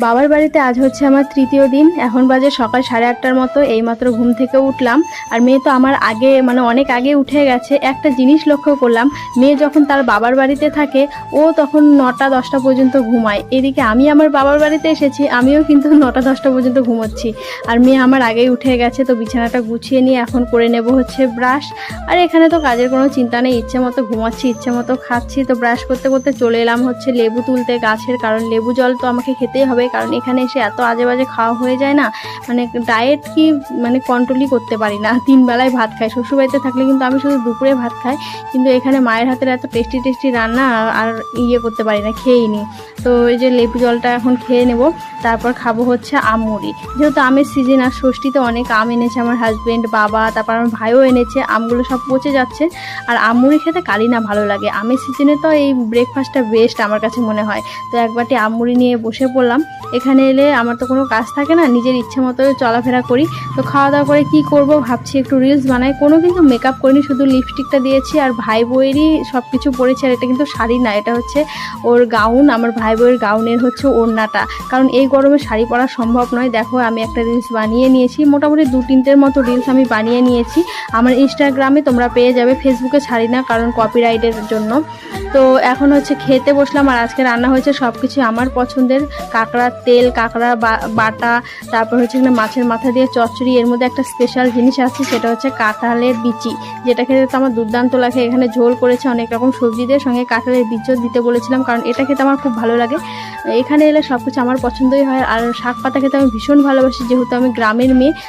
বাবার বাড়িতে আজ হচ্ছে আমার তৃতীয় দিন। এখন বাজে সকাল 8:30টার মতো। এইমাত্র ঘুম থেকে উঠলাম। আর মেয়ে তো আমার আগে অনেক আগে উঠে গেছে। একটা জিনিস লক্ষ্য করলাম, মেয়ে যখন তার বাবার বাড়িতে থাকে ও তখন 9টা-10টা পর্যন্ত ঘুমায়। এদিকে আমি আমার বাবার বাড়িতে এসেছি, আমিও কিন্তু 9টা-10টা পর্যন্ত ঘুমোচ্ছি। আর মেয়ে আমার আগেই উঠে গেছে। তো বিছানাটা গুছিয়ে নিয়ে এখন করে নেব হচ্ছে ব্রাশ। আর এখানে তো কাজের কোনো চিন্তা নেই, ইচ্ছে মতো ঘুমাচ্ছি, ইচ্ছে মতো খাচ্ছি। তো ব্রাশ করতে করতে চলে এলাম হচ্ছে লেবু তুলতে গাছের, কারণ লেবু জল তো আমাকে খেতেই হবে। কারণ এখানে এসে এত আজে বাজে খাওয়া হয়ে যায় না, ডায়েট কি কন্ট্রোলই করতে পারি না। 3 বেলায় ভাত খাই। শ্বশুরবাড়িতে থাকলে কিন্তু আমি শুধু দুপুরে ভাত খাই, কিন্তু এখানে মায়ের হাতের এত টেস্টি টেস্টি রান্না আর করতে পারি না, খেয়েই নি। তো এই যে লেবু জলটা এখন খেয়ে নেব, তারপর খাবো হচ্ছে আম মুড়ি। যেহেতু আমের সিজন, আর ষষ্ঠীতে অনেক আম এনেছে আমার হাজব্যান্ড, বাবা, তারপর আমার ভাইও এনেছে। আমগুলো সব পচে যাচ্ছে, আর আম মুড়ি খেতে কারই না ভালো লাগে। আমের সিজনে তো এই ব্রেকফাস্টটা বেস্ট আমার কাছে মনে হয়। তো এক বাটি আম মুড়ি নিয়ে বসে পড়লাম। এখানে এলে আমার তো কোনো কাজ থাকে না, নিজের ইচ্ছে মতো চলাফেরা করি। তো খাওয়া দাওয়া করে কি করব ভাবছি, একটু রিলস বানাই। কোনো কিন্তু মেকআপ করিনি, শুধু লিপস্টিকটা দিয়েছি। আর ভাই বইয়েরই সব কিছু পরেছি। আর এটা কিন্তু শাড়ি না, এটা হচ্ছে ওর গাউন। আমার ভাই বইয়ের গাউনের হচ্ছে ওড়নাটা, কারণ এই গরমে শাড়ি পরা সম্ভব নয়। দেখো আমি একটা রিলস বানিয়ে নিয়েছি, মোটামুটি 2-3টের মতো রিলস আমি বানিয়ে নিয়েছি। আমার ইনস্টাগ্রামে তোমরা পেয়ে যাবে, ফেসবুকে ছাড়ি না কারণ কপিরাইটের জন্য। তো এখন হচ্ছে খেতে বসলাম। আর আজকে রান্না হয়েছে সব কিছু আমার পছন্দের, কাঁকড়ার তেল, কাঁকড়া বাটা, তারপর হচ্ছে এখানে মাছের মাথা দিয়ে চচ্চড়ি। এর মধ্যে একটা স্পেশাল জিনিস আছে, সেটা হচ্ছে কাঁঠালের বিচি, যেটা খেতে তো আমার দুর্দান্ত লাগে। এখানে ঝোল করেছে অনেক রকম সবজি দিয়ে, সঙ্গে কাঁঠালের বীজও দিতে বলেছিলাম, কারণ এটা খেতে আমার খুব ভালো লাগে। এখানে এলে সব কিছু আমার পছন্দই হয়। আর শাক পাতা খেতে আমি ভীষণ ভালোবাসি, যেহেতু আমি গ্রামের মেয়ে।